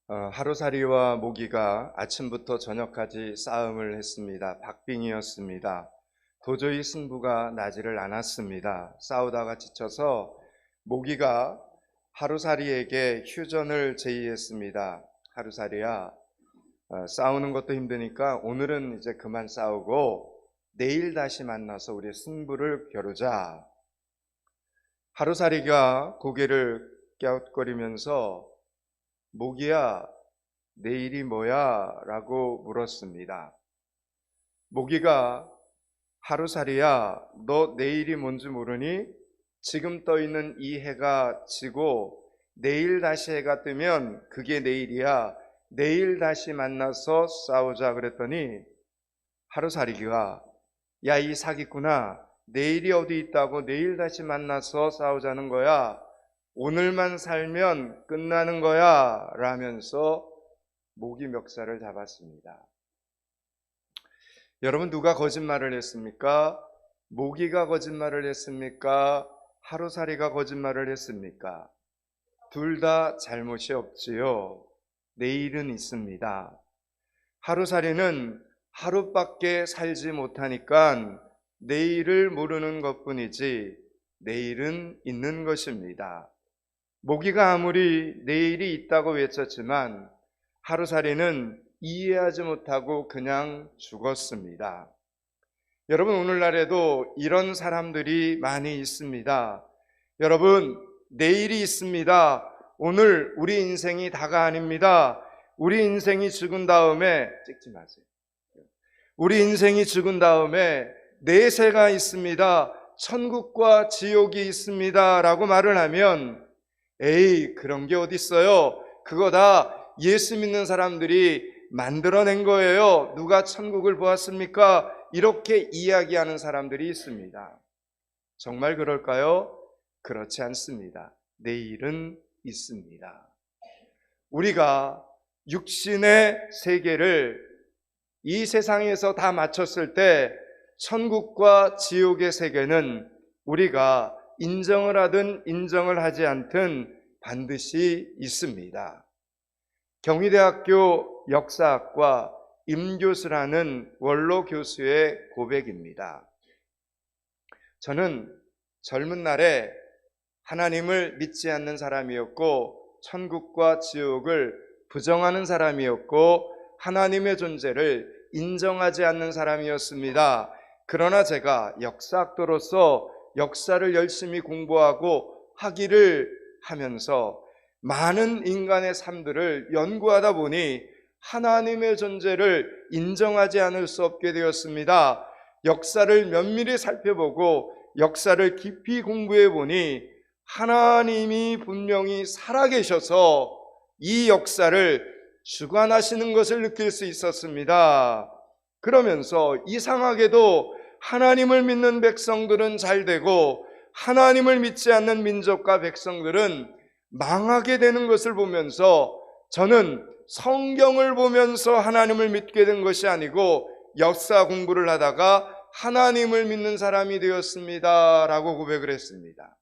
하루살이와 모기가 아침부터 저녁까지 싸움을 했습니다. 박빙이었습니다. 도저히 승부가 나지를 않았습니다. 싸우다가 지쳐서 모기가 하루살이에게 휴전을 제의했습니다. 하루살이야, 싸우는 것도 힘드니까 오늘은 이제 그만 싸우고 내일 다시 만나서 우리 승부를 겨루자. 하루살이가 고개를 갸웃거리면서 모기야, 내일이 뭐야? 라고 물었습니다. 모기가 하루살이야, 너 내일이 뭔지 모르니? 지금 떠 있는 이 해가 지고 내일 다시 해가 뜨면 그게 내일이야. 내일 다시 만나서 싸우자 그랬더니 하루살이가 야, 이 사기꾼아, 내일이 어디 있다고 내일 다시 만나서 싸우자는 거야. 오늘만 살면 끝나는 거야 라면서 모기 멱살을 잡았습니다. 여러분, 누가 거짓말을 했습니까? 모기가 거짓말을 했습니까? 하루살이가 거짓말을 했습니까? 둘 다 잘못이 없지요. 내일은 있습니다. 하루살이는 하루밖에 살지 못하니까 내일을 모르는 것뿐이지 내일은 있는 것입니다. 모기가 아무리 내일이 있다고 외쳤지만 하루살이는 이해하지 못하고 그냥 죽었습니다. 여러분, 오늘날에도 이런 사람들이 많이 있습니다. 여러분, 내일이 있습니다. 오늘 우리 인생이 다가 아닙니다. 우리 인생이 죽은 다음에 찍지 마세요. 우리 인생이 죽은 다음에 내세가 있습니다. 천국과 지옥이 있습니다. 라고 말을 하면 에이, 그런 게 어딨어요? 그거 다 예수 믿는 사람들이 만들어낸 거예요. 누가 천국을 보았습니까? 이렇게 이야기하는 사람들이 있습니다. 정말 그럴까요? 그렇지 않습니다. 내일은 있습니다. 우리가 육신의 세계를 이 세상에서 다 마쳤을 때 천국과 지옥의 세계는 우리가 인정을 하든 인정을 하지 않든 반드시 있습니다. 경희대학교 역사학과 임교수라는 원로 교수의 고백입니다. 저는 젊은 날에 하나님을 믿지 않는 사람이었고 천국과 지옥을 부정하는 사람이었고 하나님의 존재를 인정하지 않는 사람이었습니다. 그러나 제가 역사학도로서 역사를 열심히 공부하고 학위를 하면서 많은 인간의 삶들을 연구하다 보니 하나님의 존재를 인정하지 않을 수 없게 되었습니다. 역사를 면밀히 살펴보고 역사를 깊이 공부해 보니 하나님이 분명히 살아계셔서 이 역사를 주관하시는 것을 느낄 수 있었습니다. 그러면서 이상하게도 하나님을 믿는 백성들은 잘 되고 하나님을 믿지 않는 민족과 백성들은 망하게 되는 것을 보면서 저는 성경을 보면서 하나님을 믿게 된 것이 아니고 역사 공부를 하다가 하나님을 믿는 사람이 되었습니다 라고 고백을 했습니다.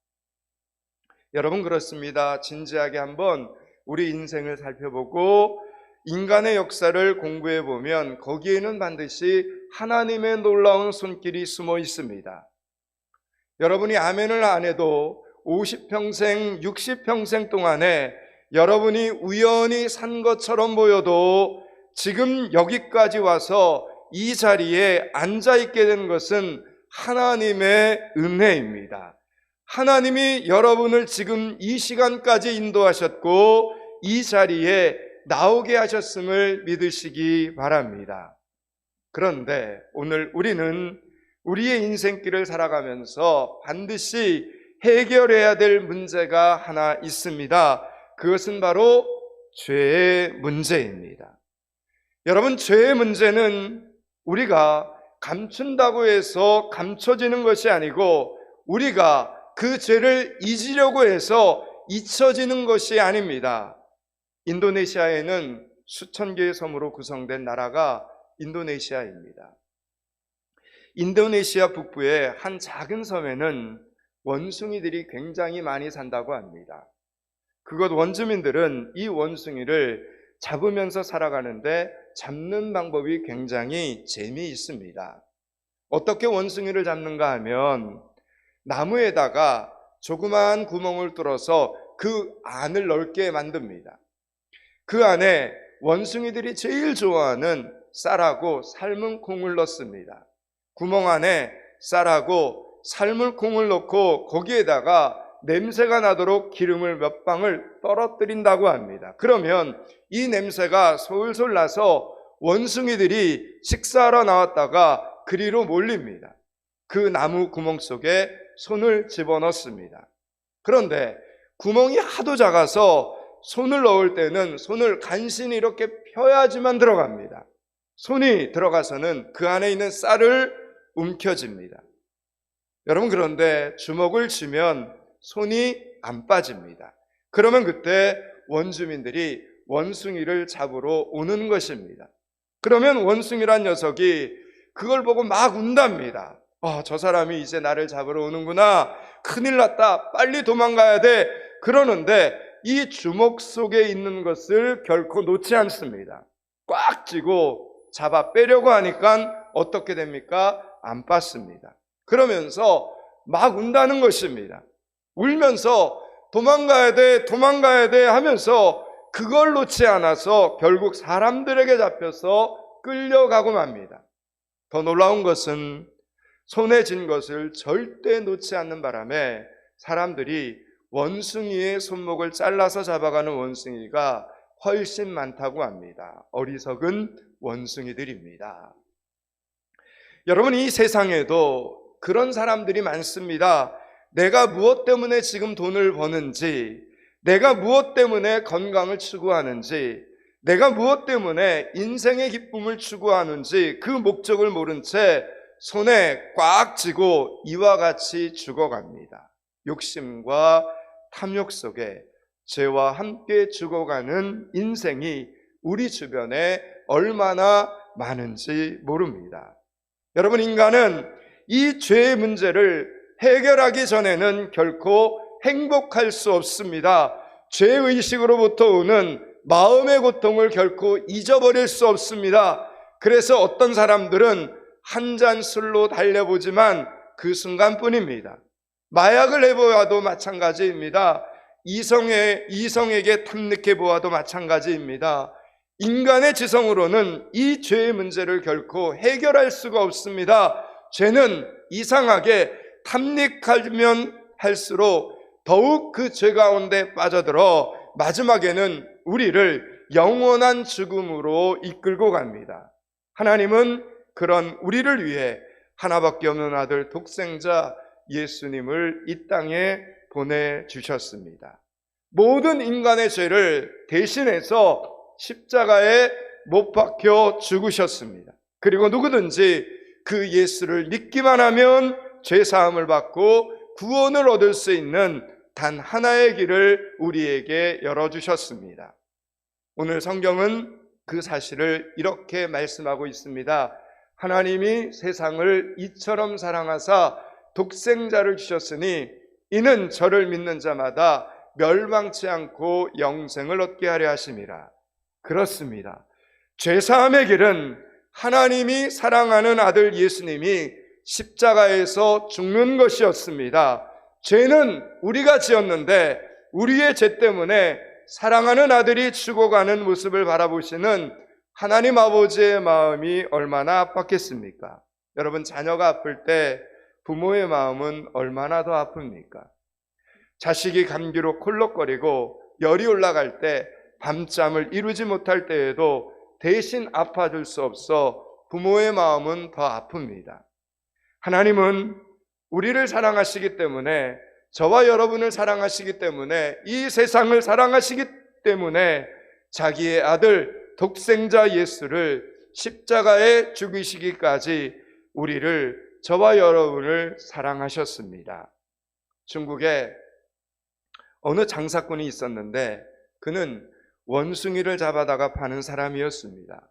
여러분, 그렇습니다. 진지하게 한번 우리 인생을 살펴보고 인간의 역사를 공부해 보면 거기에는 반드시 하나님의 놀라운 손길이 숨어 있습니다. 여러분이 아멘을 안 해도 50평생, 60평생 동안에 여러분이 우연히 산 것처럼 보여도 지금 여기까지 와서 이 자리에 앉아있게 된 것은 하나님의 은혜입니다. 하나님이 여러분을 지금 이 시간까지 인도하셨고 이 자리에 나오게 하셨음을 믿으시기 바랍니다. 그런데 오늘 우리는 우리의 인생길을 살아가면서 반드시 해결해야 될 문제가 하나 있습니다. 그것은 바로 죄의 문제입니다. 여러분, 죄의 문제는 우리가 감춘다고 해서 감춰지는 것이 아니고 우리가 그 죄를 잊으려고 해서 잊혀지는 것이 아닙니다. 인도네시아에는 수천 개의 섬으로 구성된 나라가 인도네시아입니다. 인도네시아 북부의 한 작은 섬에는 원숭이들이 굉장히 많이 산다고 합니다. 그곳 원주민들은 이 원숭이를 잡으면서 살아가는데 잡는 방법이 굉장히 재미있습니다. 어떻게 원숭이를 잡는가 하면 나무에다가 조그마한 구멍을 뚫어서 그 안을 넓게 만듭니다. 그 안에 원숭이들이 제일 좋아하는 쌀하고 삶은 콩을 넣습니다. 구멍 안에 쌀하고 삶은 콩을 넣고 거기에다가 냄새가 나도록 기름을 몇 방울 떨어뜨린다고 합니다. 그러면 이 냄새가 솔솔 나서 원숭이들이 식사하러 나왔다가 그리로 몰립니다. 그 나무 구멍 속에 손을 집어넣습니다. 그런데 구멍이 하도 작아서 손을 넣을 때는 손을 간신히 이렇게 펴야지만 들어갑니다. 손이 들어가서는 그 안에 있는 쌀을 움켜쥡니다. 여러분, 그런데 주먹을 쥐면 손이 안 빠집니다. 그러면 그때 원주민들이 원숭이를 잡으러 오는 것입니다. 그러면 원숭이란 녀석이 그걸 보고 막 운답니다. 저 사람이 이제 나를 잡으러 오는구나. 큰일 났다. 빨리 도망가야 돼. 그러는데 이 주먹 속에 있는 것을 결코 놓지 않습니다. 꽉 쥐고 잡아 빼려고 하니까 어떻게 됩니까? 안 빠집니다. 그러면서 막 운다는 것입니다. 울면서 도망가야 돼, 도망가야 돼 하면서 그걸 놓지 않아서 결국 사람들에게 잡혀서 끌려가고 맙니다. 더 놀라운 것은 손에 쥔 것을 절대 놓지 않는 바람에 사람들이 원숭이의 손목을 잘라서 잡아가는 원숭이가 훨씬 많다고 합니다. 어리석은 원숭이들입니다. 여러분, 이 세상에도 그런 사람들이 많습니다. 내가 무엇 때문에 지금 돈을 버는지, 내가 무엇 때문에 건강을 추구하는지, 내가 무엇 때문에 인생의 기쁨을 추구하는지 그 목적을 모른 채 손에 꽉 쥐고 이와 같이 죽어갑니다. 욕심과 탐욕 속에 죄와 함께 죽어가는 인생이 우리 주변에 얼마나 많은지 모릅니다. 여러분, 인간은 이 죄의 문제를 해결하기 전에는 결코 행복할 수 없습니다. 죄의식으로부터 오는 마음의 고통을 결코 잊어버릴 수 없습니다. 그래서 어떤 사람들은 한 잔 술로 달래보지만 그 순간뿐입니다. 마약을 해보아도 마찬가지입니다. 이성에게 탐닉해 보아도 마찬가지입니다. 인간의 지성으로는 이 죄의 문제를 결코 해결할 수가 없습니다. 죄는 이상하게 탐닉하면 할수록 더욱 그 죄 가운데 빠져들어 마지막에는 우리를 영원한 죽음으로 이끌고 갑니다. 하나님은 그런 우리를 위해 하나밖에 없는 아들 독생자 예수님을 이 땅에 보내주셨습니다. 모든 인간의 죄를 대신해서 십자가에 못 박혀 죽으셨습니다. 그리고 누구든지 그 예수를 믿기만 하면 죄사함을 받고 구원을 얻을 수 있는 단 하나의 길을 우리에게 열어주셨습니다. 오늘 성경은 그 사실을 이렇게 말씀하고 있습니다. 하나님이 세상을 이처럼 사랑하사 독생자를 주셨으니 이는 저를 믿는 자마다 멸망치 않고 영생을 얻게 하려 하심이라. 그렇습니다. 죄사함의 길은 하나님이 사랑하는 아들 예수님이 십자가에서 죽는 것이었습니다. 죄는 우리가 지었는데 우리의 죄 때문에 사랑하는 아들이 죽어가는 모습을 바라보시는 하나님 아버지의 마음이 얼마나 아팠겠습니까? 여러분, 자녀가 아플 때 부모의 마음은 얼마나 더 아픕니까? 자식이 감기로 콜록거리고 열이 올라갈 때 밤잠을 이루지 못할 때에도 대신 아파줄 수 없어 부모의 마음은 더 아픕니다. 하나님은 우리를 사랑하시기 때문에, 저와 여러분을 사랑하시기 때문에, 이 세상을 사랑하시기 때문에 자기의 아들 독생자 예수를 십자가에 죽이시기까지 우리를, 저와 여러분을 사랑하셨습니다. 중국에 어느 장사꾼이 있었는데 그는 원숭이를 잡아다가 파는 사람이었습니다.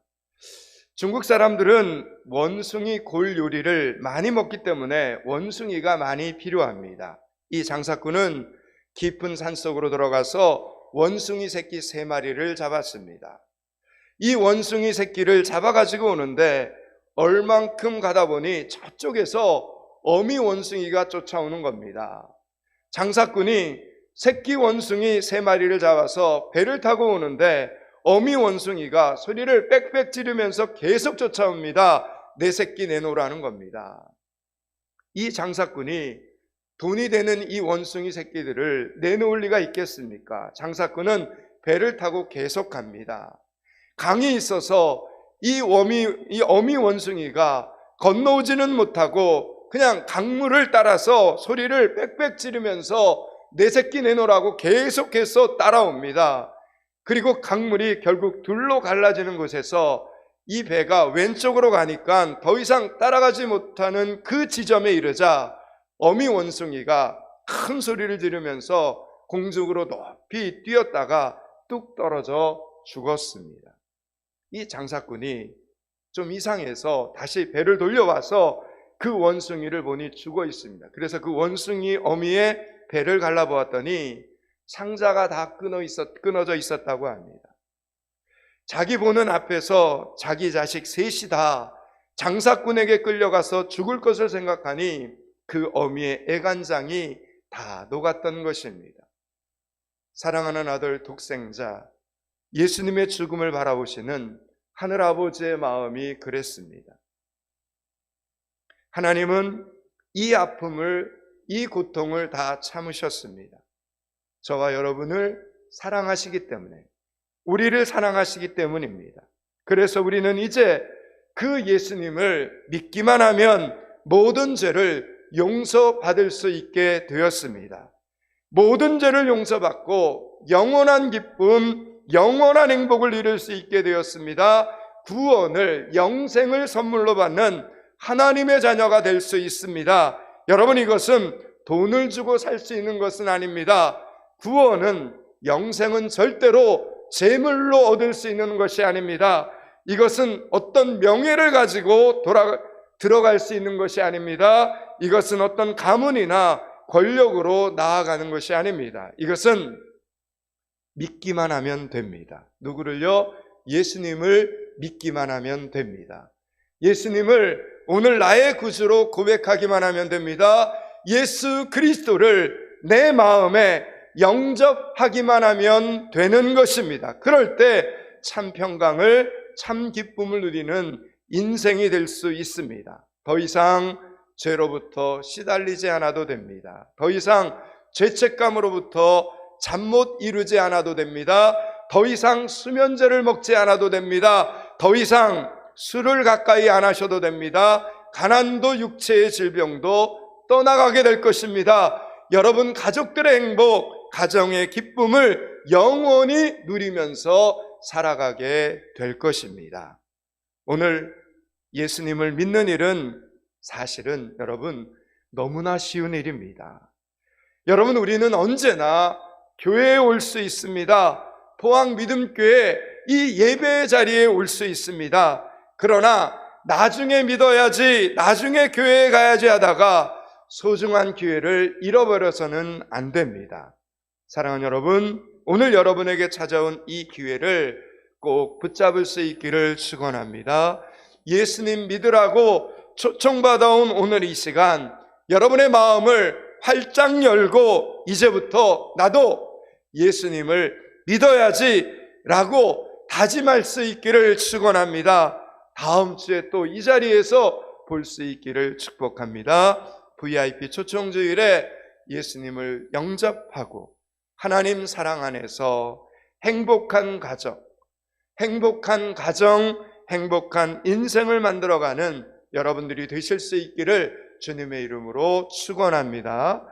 중국 사람들은 원숭이 골 요리를 많이 먹기 때문에 원숭이가 많이 필요합니다. 이 장사꾼은 깊은 산속으로 들어가서 원숭이 새끼 3마리를 잡았습니다. 이 원숭이 새끼를 잡아가지고 오는데 얼만큼 가다 보니 저쪽에서 어미 원숭이가 쫓아오는 겁니다. 장사꾼이 새끼 원숭이 3마리를 잡아서 배를 타고 오는데 어미 원숭이가 소리를 빽빽 지르면서 계속 쫓아옵니다. 내 새끼 내놓으라는 겁니다. 이 장사꾼이 돈이 되는 이 원숭이 새끼들을 내놓을 리가 있겠습니까? 장사꾼은 배를 타고 계속 갑니다. 강이 있어서 이 어미 원숭이가 건너오지는 못하고 그냥 강물을 따라서 소리를 빽빽 지르면서 내 새끼 내놓으라고 계속해서 따라옵니다. 그리고 강물이 결국 둘로 갈라지는 곳에서 이 배가 왼쪽으로 가니까 더 이상 따라가지 못하는 그 지점에 이르자 어미 원숭이가 큰 소리를 지르면서 공중으로 높이 뛰었다가 뚝 떨어져 죽었습니다. 이 장사꾼이 좀 이상해서 다시 배를 돌려와서 그 원숭이를 보니 죽어 있습니다. 그래서 그 원숭이 어미의 배를 갈라보았더니 상자가 다 끊어져 있었다고 합니다. 자기 보는 앞에서 자기 자식 셋이 다 장사꾼에게 끌려가서 죽을 것을 생각하니 그 어미의 애간장이 다 녹았던 것입니다. 사랑하는 아들 독생자 예수님의 죽음을 바라보시는 하늘아버지의 마음이 그랬습니다. 하나님은 이 아픔을, 이 고통을 다 참으셨습니다. 저와 여러분을 사랑하시기 때문에, 우리를 사랑하시기 때문입니다. 그래서 우리는 이제 그 예수님을 믿기만 하면 모든 죄를 용서받을 수 있게 되었습니다. 모든 죄를 용서받고 영원한 기쁨, 영원한 행복을 이룰 수 있게 되었습니다. 구원을, 영생을 선물로 받는 하나님의 자녀가 될 수 있습니다. 여러분, 이것은 돈을 주고 살 수 있는 것은 아닙니다. 구원은, 영생은 절대로 재물로 얻을 수 있는 것이 아닙니다. 이것은 어떤 명예를 가지고 들어갈 수 있는 것이 아닙니다. 이것은 어떤 가문이나 권력으로 나아가는 것이 아닙니다. 이것은 믿기만 하면 됩니다. 누구를요? 예수님을 믿기만 하면 됩니다. 예수님을 오늘 나의 구주로 고백하기만 하면 됩니다. 예수 그리스도를 내 마음에 영접하기만 하면 되는 것입니다. 그럴 때 참 평강을, 참 기쁨을 누리는 인생이 될 수 있습니다. 더 이상 죄로부터 시달리지 않아도 됩니다. 더 이상 죄책감으로부터 잠 못 이루지 않아도 됩니다. 더 이상 수면제를 먹지 않아도 됩니다. 더 이상 술을 가까이 안 하셔도 됩니다. 가난도 육체의 질병도 떠나가게 될 것입니다. 여러분 가족들의 행복, 가정의 기쁨을 영원히 누리면서 살아가게 될 것입니다. 오늘 예수님을 믿는 일은 사실은 여러분 너무나 쉬운 일입니다. 여러분, 우리는 언제나 교회에 올 수 있습니다. 포항믿음교회 이 예배의 자리에 올 수 있습니다. 그러나 나중에 믿어야지, 나중에 교회에 가야지 하다가 소중한 기회를 잃어버려서는 안 됩니다. 사랑하는 여러분, 오늘 여러분에게 찾아온 이 기회를 꼭 붙잡을 수 있기를 축원합니다. 예수님 믿으라고 초청받아온 오늘 이 시간, 여러분의 마음을 활짝 열고 이제부터 나도 예수님을 믿어야지 라고 다짐할 수 있기를 축원합니다. 다음 주에 또 이 자리에서 볼 수 있기를 축복합니다. VIP 초청주일에 예수님을 영접하고 하나님 사랑 안에서 행복한 가정, 행복한 인생을 만들어가는 여러분들이 되실 수 있기를 주님의 이름으로 축원합니다.